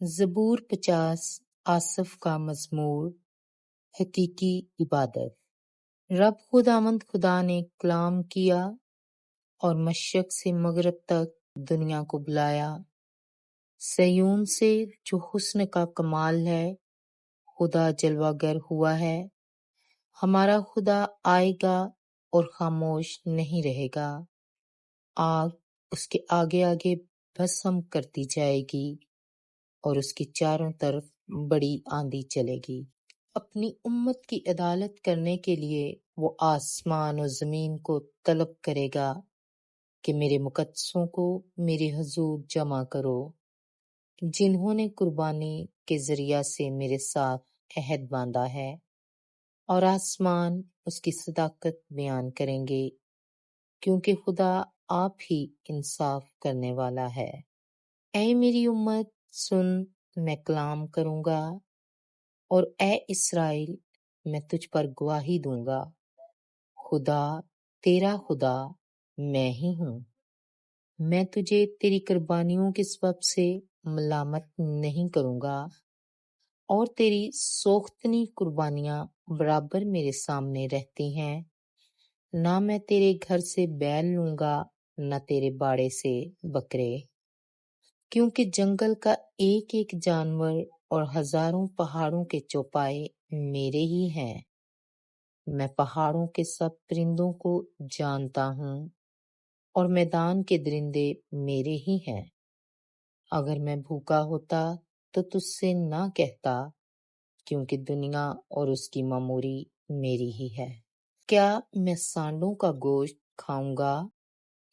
زبور 50 آصف کا مزمور، حقیقی عبادت۔ رب خداوند خدا نے کلام کیا اور مشرق سے مغرب تک دنیا کو بلایا۔ سیون سے جو حسن کا کمال ہے، خدا جلوہ گر ہوا ہے۔ ہمارا خدا آئے گا اور خاموش نہیں رہے گا۔ آگ اس کے آگے آگے بھسم کرتی جائے گی اور اس کی چاروں طرف بڑی آندھی چلے گی۔ اپنی امت کی عدالت کرنے کے لیے وہ آسمان و زمین کو طلب کرے گا کہ میرے مقدسوں کو میرے حضور جمع کرو، جنہوں نے قربانی کے ذریعہ سے میرے ساتھ عہد باندھا ہے، اور آسمان اس کی صداقت بیان کریں گے، کیونکہ خدا آپ ہی انصاف کرنے والا ہے۔ اے میری امت سن، میں کلام کروں گا، اور اے اسرائیل میں تجھ پر گواہی دوں گا۔ خدا تیرا خدا میں ہی ہوں۔ میں تجھے تیری قربانیوں کے سبب سے ملامت نہیں کروں گا، اور تیری سوختنی قربانیاں برابر میرے سامنے رہتی ہیں۔ نہ میں تیرے گھر سے بیل لوں گا، نہ تیرے باڑے سے بکرے، کیونکہ جنگل کا ایک ایک جانور اور ہزاروں پہاڑوں کے چوپائے میرے ہی ہیں۔ میں پہاڑوں کے سب پرندوں کو جانتا ہوں، اور میدان کے درندے میرے ہی ہیں۔ اگر میں بھوکا ہوتا تو تجھ سے نہ کہتا، کیونکہ دنیا اور اس کی معموری میری ہی ہے۔ کیا میں سانڈوں کا گوشت کھاؤں گا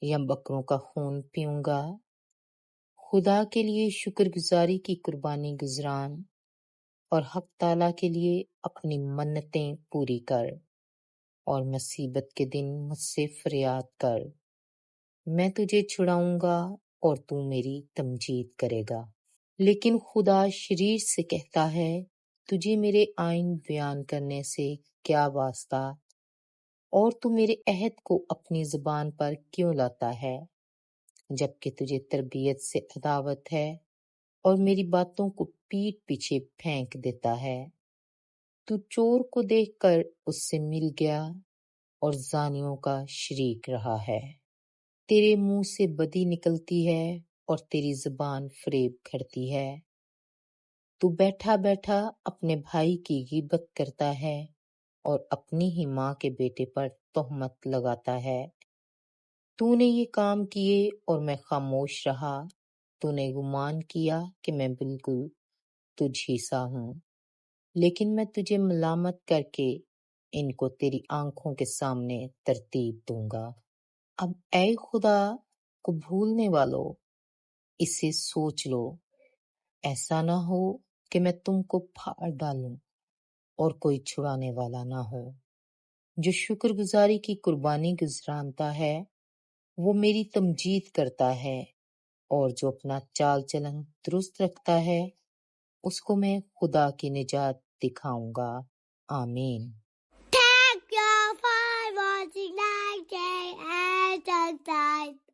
یا بکروں کا خون پیوں گا؟ خدا کے لیے شکر گزاری کی قربانی گزران، اور حق تعالیٰ کے لیے اپنی منتیں پوری کر، اور مصیبت کے دن مجھ سے فریاد کر۔ میں تجھے چھڑاؤں گا اور تو میری تمجید کرے گا۔ لیکن خدا شریر سے کہتا ہے، تجھے میرے آئین بیان کرنے سے کیا واسطہ، اور تو میرے عہد کو اپنی زبان پر کیوں لاتا ہے، جبکہ تجھے تربیت سے عداوت ہے اور میری باتوں کو پیٹھ پیچھے پھینک دیتا ہے۔ تو چور کو دیکھ کر اس سے مل گیا اور زانیوں کا شریک رہا ہے۔ تیرے منہ سے بدی نکلتی ہے اور تیری زبان فریب کھڑتی ہے۔ تو بیٹھا بیٹھا اپنے بھائی کی غیبت کرتا ہے اور اپنی ہی ماں کے بیٹے پر تہمت لگاتا ہے۔ تو نے یہ کام کیے اور میں خاموش رہا۔ تو نے گمان کیا کہ میں بالکل تجھ ہی سا ہوں، لیکن میں تجھے ملامت کر کے ان کو تیری آنکھوں کے سامنے ترتیب دوں گا۔ اب اے خدا کو بھولنے والو، اسے سوچ لو، ایسا نہ ہو کہ میں تم کو پھاڑ ڈالوں اور کوئی چھڑانے والا نہ ہو۔ جو شکر گزاری کی قربانی گزرانتا ہے وہ میری تمجید کرتا ہے، اور جو اپنا چال چلن درست رکھتا ہے اس کو میں خدا کی نجات دکھاؤں گا۔ آمین۔ Thank you for watching. Like, share, and subscribe.